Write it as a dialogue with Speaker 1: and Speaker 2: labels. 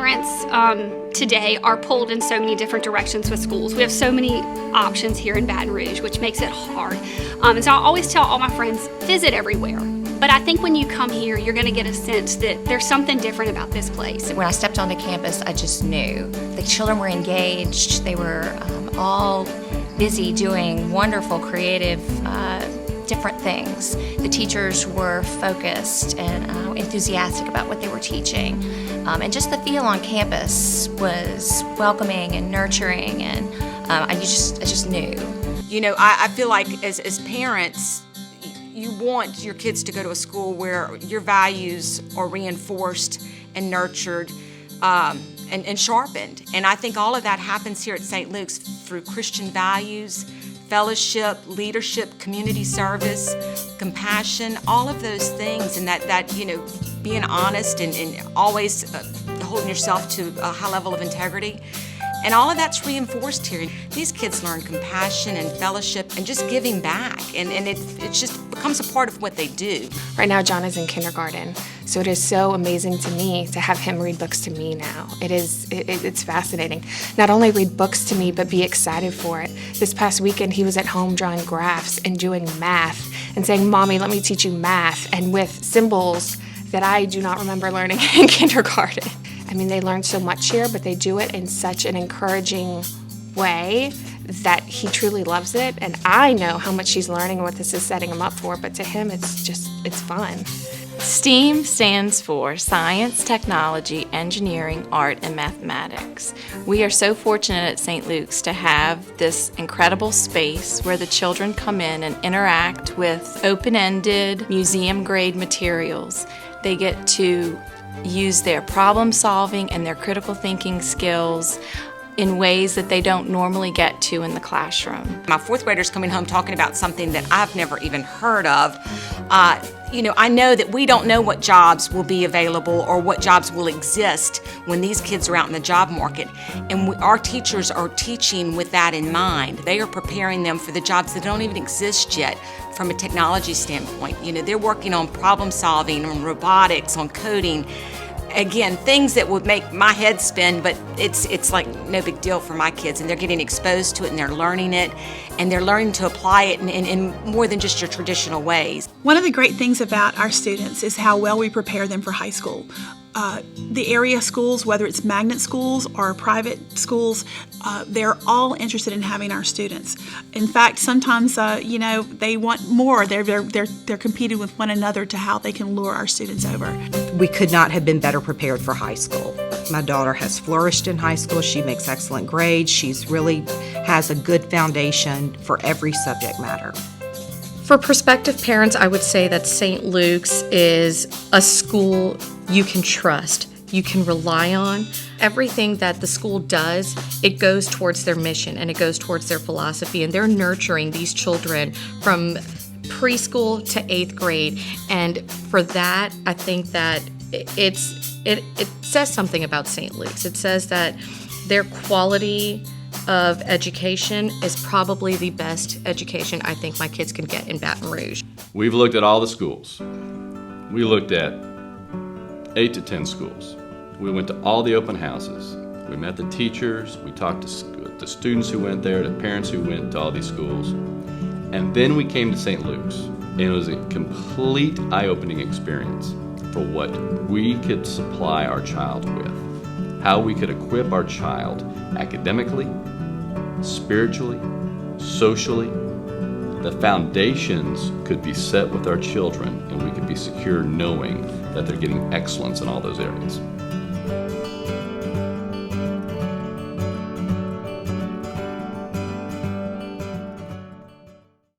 Speaker 1: parents today are pulled in so many different directions with schools. We have so many options here in Baton Rouge, which makes it hard. And so I always tell all my friends, visit everywhere. But I think when you come here, you're going to get a sense that there's something different about this place.
Speaker 2: When I stepped onto campus, I just knew. The children were engaged. They were all busy doing wonderful, creative, different things. The teachers were focused and enthusiastic about what they were teaching. And just the feel on campus was welcoming and nurturing, and I just knew.
Speaker 3: You know, I feel like as parents, you want your kids to go to a school where your values are reinforced and nurtured and sharpened. And I think all of that happens here at St. Luke's through Christian values, fellowship, leadership, community service, compassion, all of those things, and that you know, being honest and always holding yourself to a high level of integrity. And all of that's reinforced here. These kids learn compassion and fellowship and just giving back. And it just becomes a part of what they do.
Speaker 4: Right now, John is in kindergarten. So it is so amazing to me to have him read books to me now. It's fascinating. Not only read books to me, but be excited for it. This past weekend, he was at home drawing graphs and doing math and saying, "Mommy, let me teach you math," and with symbols that I do not remember learning in kindergarten. I mean, they learn so much here, but they do it in such an encouraging way that he truly loves it. And I know how much he's learning and what this is setting him up for, but to him, it's fun.
Speaker 5: STEAM stands for Science, Technology, Engineering, Art, and Mathematics. We are so fortunate at St. Luke's to have this incredible space where the children come in and interact with open-ended, museum-grade materials. They get to use their problem solving and their critical thinking skills in ways that they don't normally get to in the classroom.
Speaker 3: My fourth graders coming home talking about something that I've never even heard of. You know, I know that we don't know what jobs will be available or what jobs will exist when these kids are out in the job market. And our teachers are teaching with that in mind. They are preparing them for the jobs that don't even exist yet from a technology standpoint. You know, they're working on problem solving, on robotics, on coding. Again, things that would make my head spin, but it's like no big deal for my kids, and they're getting exposed to it and they're learning it, and they're learning to apply it in more than just your traditional ways.
Speaker 6: One of the great things about our students is how well we prepare them for high school. The area schools, whether it's magnet schools or private schools, they're all interested in having our students. In fact, sometimes you know, they want more. They're competing with one another to how they can lure our students over.
Speaker 7: We could not have been better prepared for high school. My daughter has flourished in high school. She makes excellent grades. She's really has a good foundation for every subject matter.
Speaker 8: For prospective parents, I would say that St. Luke's is a school you can trust, you can rely on. Everything that the school does, it goes towards their mission and it goes towards their philosophy, and they're nurturing these children from preschool to 8th grade. And for that, I think that it says something about St. Luke's. It says that their quality of education is probably the best education I think my kids can get in Baton Rouge.
Speaker 9: We've looked at all the schools. We looked at 8 to 10 schools. We went to all the open houses. We met the teachers. We talked to the students who went there, the parents who went to all these schools. And then we came to St. Luke's. And it was a complete eye-opening experience for what we could supply our child with. How we could equip our child academically, spiritually, socially. The foundations could be set with our children, and we could be secure knowing that they're getting excellence in all those areas.